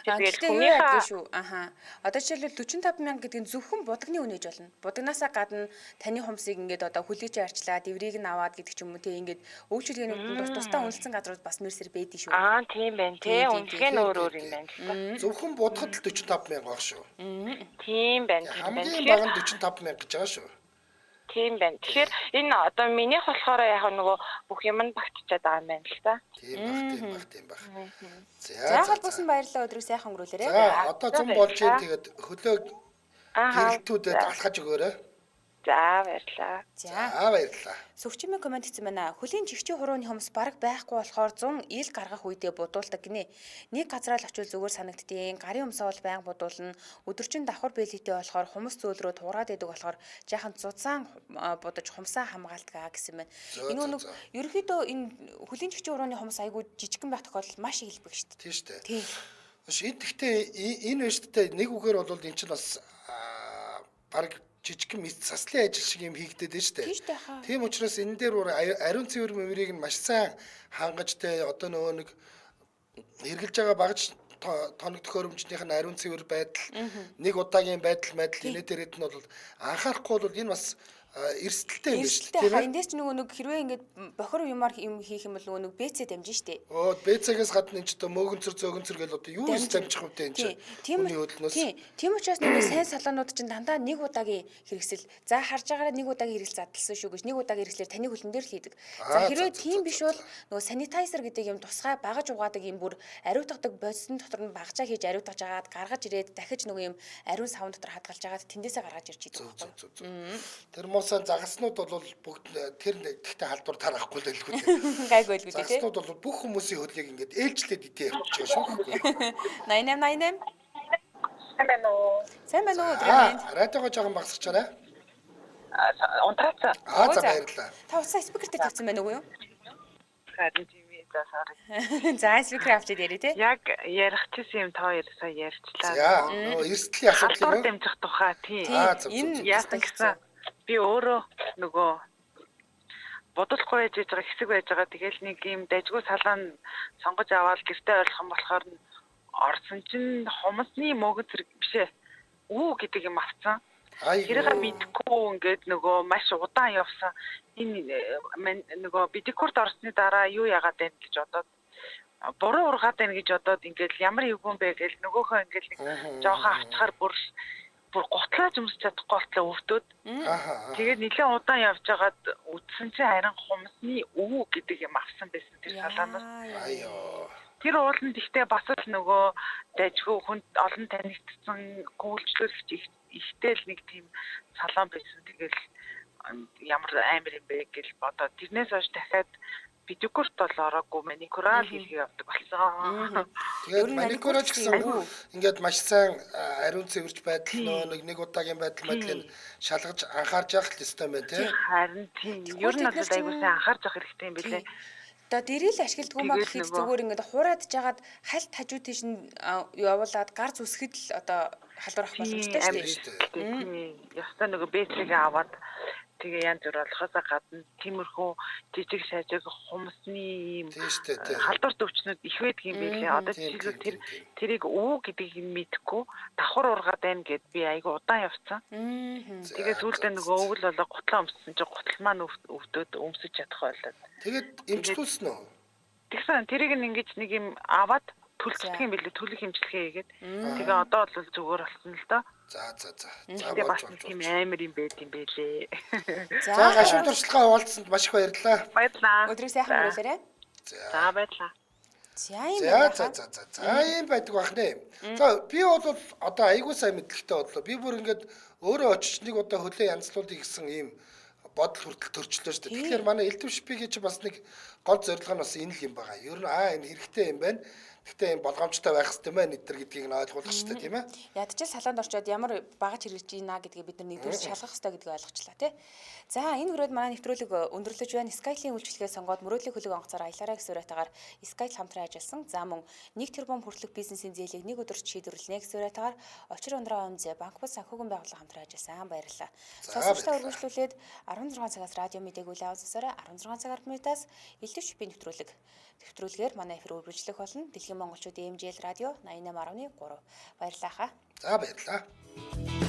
Тэгээд хүнийхээ шүү. Одоо жишээлбэл 45,000 гэдэг нь зөвхөн будагны үнэж болно. Будагнаасаа гадна таны хумсыг ингээд одоо хүлээж арчлаа, дэврийг нь аваад гэдэг ч юм уу те ингээд үйлчилгээний тусдаа үнэлсэн газрууд бас мэрсэр байдаг шүү. Тийм байна те. Үнэлгээ нь өөр юм байна. Зөвхөн будахад л 45,000 баг шүү. Тийм байна. Хамгийн бага нь 45,000 гэж байгаа шүү. Тийм байна. Тэгэхээр энэ одоо минийх болохоор яг нөгөө бүх юм нь багтчихад байгаа юм байна л та. Тийм баг. За холбоосон баярлалаа өдрөө сайхан өнгөрүүлээрэй. За одоо зам болж ийн тэгээд хөлөө гэрэлтүүдэд алхаж өгөөрэй. За баярлалаа. За баярлалаа. Сөгчмийн комент хийсэн байна. Хөлийн жигчийн хурууны хумс бараг байхгүй болохоор 100 ил гаргах үедээ будуулдаг гинэ. Нэг газраа л очил зүгээр санагддیں۔ Гарын хумсаа бол байнга будуулна. Өдөржин давхар бэлэгтэй болохоор хумс зөөл рүү туураад идэг болохоор жаахан цуцаан будаж хумсаа хамгаалдаг гэсэн байна. Энэ нэг ерөнхийдөө энэ хөлийн жигчийн хурууны хумс айгүй жижигхэн байх тохиолдол маш их илбэг шүү дээ. Тийм шүү дээ. Тийм. Гэхдээ энэ үедээ нэг үгээр бол энэ чинь бас бараг жижигхэн мэд заслын ажил шиг юм хийгдээд байна шүү дээ. Тийм учраас энэ дээр ариун цэвэр мэмрийг нь маш сайн хангаж тэ одоо нөгөө нэг хэрглэж байгаа багж тоног төхөөрөмжнийх нь ариун цэвэр байдал нэг удаагийн байдал энэ дээрэд нь бол анхаарахгүй бол энэ бас эрсдэлтэй юм шүү дээ. Эндээс ч нөгөө нэг хэрвээ ингээд бохор юмар юм хийх юм бол нөгөө нэг БЦ дамжин шүү дээ. БЦ-гээс гадна энэ ч одоо мөөгөнцөр зөөгөнцөр гэл одоо юу ч дамжих үедээ энэ чинь. Тийм учраас нөгөө сайн салаанууд чинь дандаа нэг удаагийн хэрэгсэл. За харж байгаараа нэг удаагийн хэрэгсэл задлсан шүү гэж нэг удаагийн хэрэгслээр таны хөлн дээр л хийдэг. За хэрвээ тийм биш бол нөгөө санитайзер гэдэг юм тусгай багаж угаадаг юм бүр ариутгадаг бодисын дотор нь багажаа хийж ариутгаж агаад гаргаж ирээд дахиж нөгөө юм ариун савн дотор хадгалж агаад тэндээсээ гаргаж ирж идэг. Тэр муусан загаснууд бол бүгд тэр тэгтээ халдвар тарахгүй л байлгүй дээ. Гайгүй л үү дээ. Загаснууд бол бүх хүмүүсийн хөлийг ингээд ээлжлээд идээ явчих шүү гэхгүй. 88. Сайн байна уу? Радиого жоохон багсгачаарай. Унтраац. За баярлалаа. Та уцаа спикер дээр тавьсан байна уу юу? Харин тийм sorry. За спикер авчид ярий те. Яг ярих гэсэн юм та хоёр сая ярьчлаа. За нөгөө эрсдлийн асуудал юм уу? Дэмжих тухай тийм. Энэ яасан гэсэн би өөрөө нөгөө бодолгүй байж байгаа хэсэг байж байгаа. Тэгэл нэг юм дайггүй салаан сонгож аваад гэртээ ойлгох юм болохоор орсон чинь хумсны мөгөц зэрэг бишээ. Үү гэдэг юм авцсан. Тэрийг мэдхгүй ингээд нөгөө маш удаан явсан. Энэ нөгөө бидикурт орсны дараа юу яагаад байна гэж бодоод буруу ургаад байна гэж бодоод ингээд ямар эвгүй бэ гэж нөгөөхөө ингээд нэг жоохон авчхаар бүр готлааж өмсч чадахгүй болтлоо өвтөөд. Тэгээд нэлээд удаан явж байгаад үдсэн чинь харин хумсны өвөө гэдэг юм авсан байсан тэр салаанаас. Тэр ууланд ихтэй бас л нөгөө дайггүй хүнд олон танигдсан гүйлжлүүлэгч ихтэй л нэг тийм салаан байсан. Тэгэл ямар амар юм бэ гэж бодоод тэрнээс хойш дахиад бидикурт бол ороогүй маникурал хийх явдаг болсон. Тэгээд маникураж гэсэн ингээд маш сайн ариун цэвэрч байдал нэг удаагийн байдал мэдлийг шалгаж анхаарч явах хэрэгтэй юм байна тий. Харин тийм. Ер нь бол айгуу сайн анхаарч явах хэрэгтэй юм билээ. Одоо дэрэл ашигладаг юм бол хэд зүгээр ингээд хуураад жагаад хальт хажуу тийш нь явуулаад гар зүсгэд л одоо халдвар авах боломжтой шүү дээ. Ястаа нөгөө бэцэгээ аваад тэгээ янз бүр болохоос гадна тиймэрхүү жижиг шажиг хумсны халдвар төвчнүүд их байдаг юм билээ. Одоо жишээлбэл тэрийг өвөө гэдгийг мэдэхгүй давхар ургаад байна гэд би айгу удаан явцсан. Тэгээ сүүлдээ нөгөө өвөл болоо гутлаа өмссөн чинь гутал маань өвдөд өмсөж чадах байлаа. Тэгээд эмчлүүлсэн үү? Тэгсэн тэрийг ингэж нэг юм аваад төлцдөг юм билээ, төлөх хэмжлэгээ хийгээд. Тэгээ одоо бол зүгээр болсон л доо. За. Тэгээ бас тийм амар юм байд юм байлээ. За гашуун туршлагаа хуваалцсанд маш их баярлалаа. Баярлалаа. Өдрийг сайхан өнгөрүүлээрэй. За баярлалаа. За юм байдаг бах нэ. За би бол одоо айгуу сайн мэдлэгтэй бодлоо. Би бүр ингээд өөрөө очиж нэг удаа хөлөө янзлуулъя гэсэн ийм бодол хүртэл төрчлөө шүү дээ. Тэгэхээр манай элдв шипигийн чи бас нэг гол зорилго нь бас энэ л юм байгаа. Ер нь энэ хэрэгтэй юм байна. Гэхдээ энэ болгоомжтой байх хэрэгтэй мэн нэдэр гэдгийг нь ойлгуулах хэрэгтэй тийм ээ. Ядчил салонд орчоод ямар багаж хэрэгж ийна гэдгийг бид нар нэгдүгээр шалгах хэрэгтэй гэдгийг ойлгочлаа тий. За энэ хүрээд манай нэвтрүүлэг өндөрлөж байна. Skyline үйлчлэгээ сонгоод мөрөөдлийн хөлөг онгоцоор аялаарай гэсэн уриатаагаар Skyline хамтран ажилласан. За мөн 1 тэрбум хүртэлх бизнесийн зээлийг нэг өдөрт шийдвэрлэнэ гэсэн уриатаагаар Очир ундраа ОМЗ банк бус санхүүгийн байгууллага хамтран ажилласан. Баярлалаа. Сонсогчдоо үргэлжлүүлээд 16 цагаас радио мэдээг үл авсараа 16 цагаар минутаас элдв шипийн нэвтрүүлгээр манай эфир үргэлжлэх болно. Дэлхийн монголчуудын MJL радио 88.3. Баярлалаа. За баярлалаа.